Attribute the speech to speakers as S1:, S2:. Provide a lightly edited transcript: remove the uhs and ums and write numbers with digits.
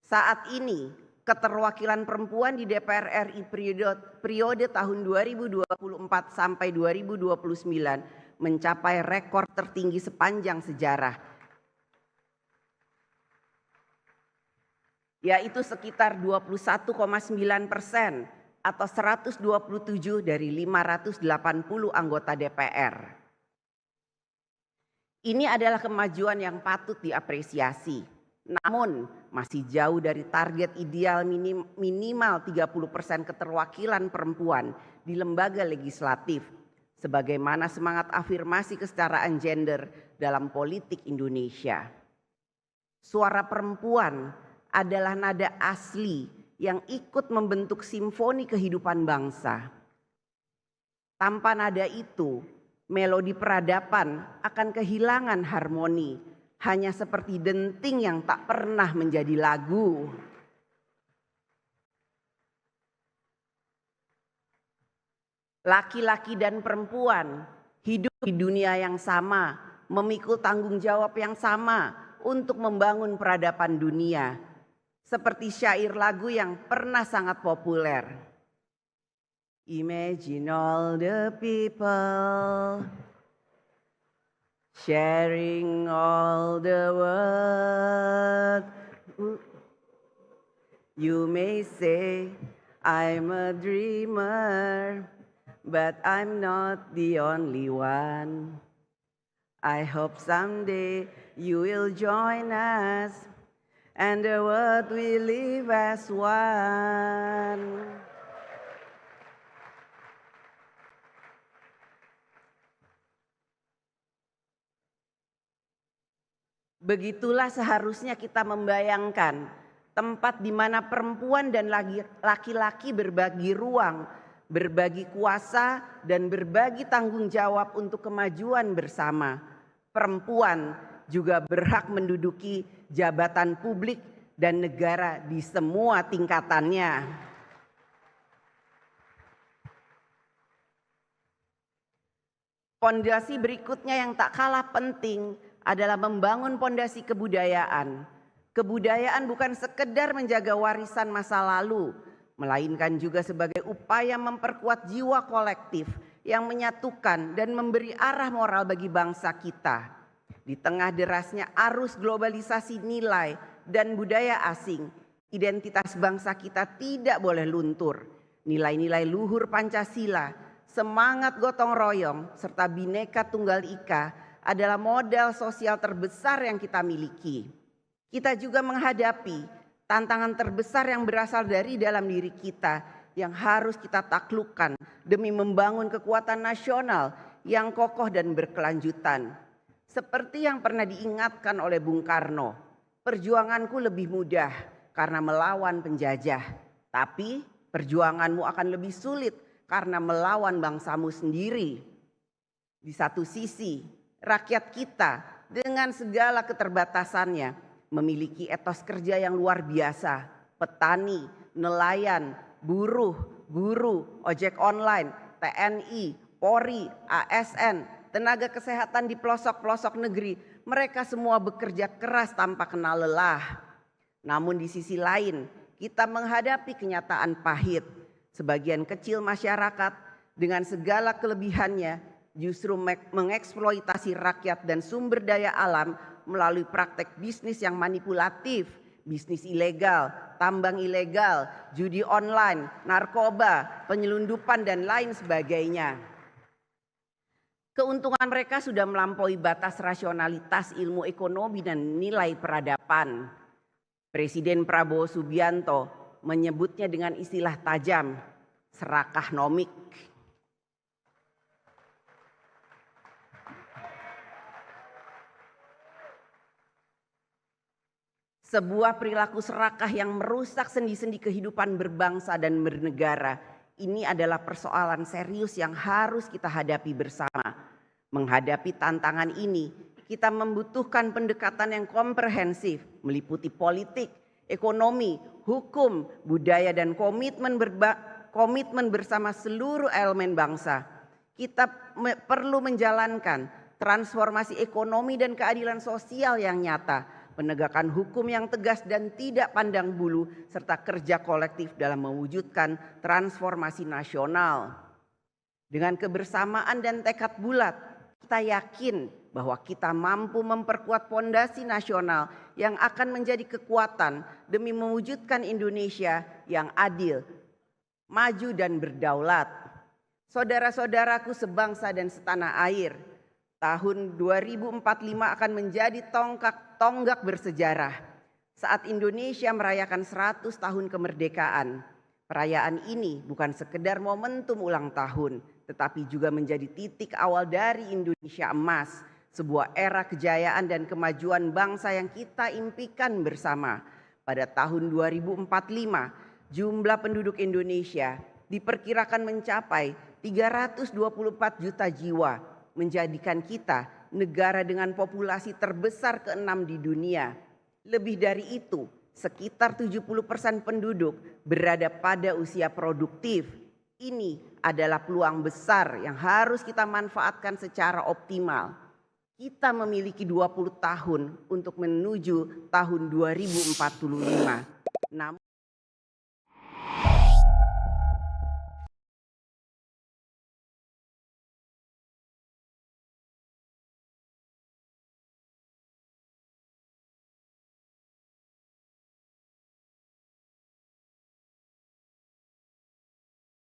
S1: Saat ini keterwakilan perempuan di DPR RI periode tahun 2024 sampai 2029 mencapai rekor tertinggi sepanjang sejarah, yaitu sekitar 21,9% atau 127 dari 580 anggota DPR. Ini adalah kemajuan yang patut diapresiasi. Namun masih jauh dari target ideal minimal 30% keterwakilan perempuan di lembaga legislatif, sebagaimana semangat afirmasi kesetaraan gender dalam politik Indonesia. Suara perempuan adalah nada asli yang ikut membentuk simfoni kehidupan bangsa. Tanpa nada itu, melodi peradaban akan kehilangan harmoni, hanya seperti denting yang tak pernah menjadi lagu. Laki-laki dan perempuan hidup di dunia yang sama, memikul tanggung jawab yang sama untuk membangun peradaban dunia. Seperti syair lagu yang pernah sangat populer. Imagine all the people sharing all the world. You may say I'm a dreamer, but I'm not the only one. I hope someday you will join us and the world will live as one. Begitulah seharusnya kita membayangkan tempat di mana perempuan dan laki-laki berbagi ruang, berbagi kuasa, dan berbagi tanggung jawab untuk kemajuan bersama. Perempuan juga berhak menduduki jabatan publik dan negara di semua tingkatannya. Pondasi berikutnya yang tak kalah penting adalah membangun pondasi kebudayaan. Kebudayaan bukan sekedar menjaga warisan masa lalu, melainkan juga sebagai upaya memperkuat jiwa kolektif yang menyatukan dan memberi arah moral bagi bangsa kita. Di tengah derasnya arus globalisasi nilai dan budaya asing, identitas bangsa kita tidak boleh luntur. Nilai-nilai luhur Pancasila, semangat gotong royong, serta Bhinneka Tunggal Ika adalah modal sosial terbesar yang kita miliki. Kita juga menghadapi tantangan terbesar yang berasal dari dalam diri kita yang harus kita taklukkan demi membangun kekuatan nasional yang kokoh dan berkelanjutan. Seperti yang pernah diingatkan oleh Bung Karno, perjuanganku lebih mudah karena melawan penjajah, tapi perjuanganmu akan lebih sulit karena melawan bangsamu sendiri. Di satu sisi, rakyat kita dengan segala keterbatasannya memiliki etos kerja yang luar biasa. Petani, nelayan, buruh, guru, ojek online, TNI, Polri, ASN, tenaga kesehatan di pelosok-pelosok negeri, mereka semua bekerja keras tanpa kenal lelah. Namun di sisi lain, kita menghadapi kenyataan pahit. Sebagian kecil masyarakat dengan segala kelebihannya justru mengeksploitasi rakyat dan sumber daya alam melalui praktek bisnis yang manipulatif, bisnis ilegal, tambang ilegal, judi online, narkoba, penyelundupan, dan lain sebagainya. Keuntungan mereka sudah melampaui batas rasionalitas ilmu ekonomi dan nilai peradaban. Presiden Prabowo Subianto menyebutnya dengan istilah tajam, serakah nomik. Sebuah perilaku serakah yang merusak sendi-sendi kehidupan berbangsa dan bernegara. Ini adalah persoalan serius yang harus kita hadapi bersama. Menghadapi tantangan ini, kita membutuhkan pendekatan yang komprehensif, meliputi politik, ekonomi, hukum, budaya, dan komitmen bersama seluruh elemen bangsa. Kita perlu menjalankan transformasi ekonomi dan keadilan sosial yang nyata, penegakan hukum yang tegas dan tidak pandang bulu, serta kerja kolektif dalam mewujudkan transformasi nasional. Dengan kebersamaan dan tekad bulat, kita yakin bahwa kita mampu memperkuat fondasi nasional yang akan menjadi kekuatan demi mewujudkan Indonesia yang adil, maju dan berdaulat. Saudara-saudaraku sebangsa dan setanah air, tahun 2045 akan menjadi tonggak bersejarah saat Indonesia merayakan 100 tahun kemerdekaan. Perayaan ini bukan sekedar momentum ulang tahun, tetapi juga menjadi titik awal dari Indonesia emas, sebuah era kejayaan dan kemajuan bangsa yang kita impikan bersama. Pada tahun 2045, jumlah penduduk Indonesia diperkirakan mencapai 324 juta jiwa, menjadikan kita negara dengan populasi terbesar ke-6 di dunia. Lebih dari itu, sekitar 70% penduduk berada pada usia produktif. Ini adalah peluang besar yang harus kita manfaatkan secara optimal. Kita memiliki 20 tahun untuk menuju tahun 2045. Namun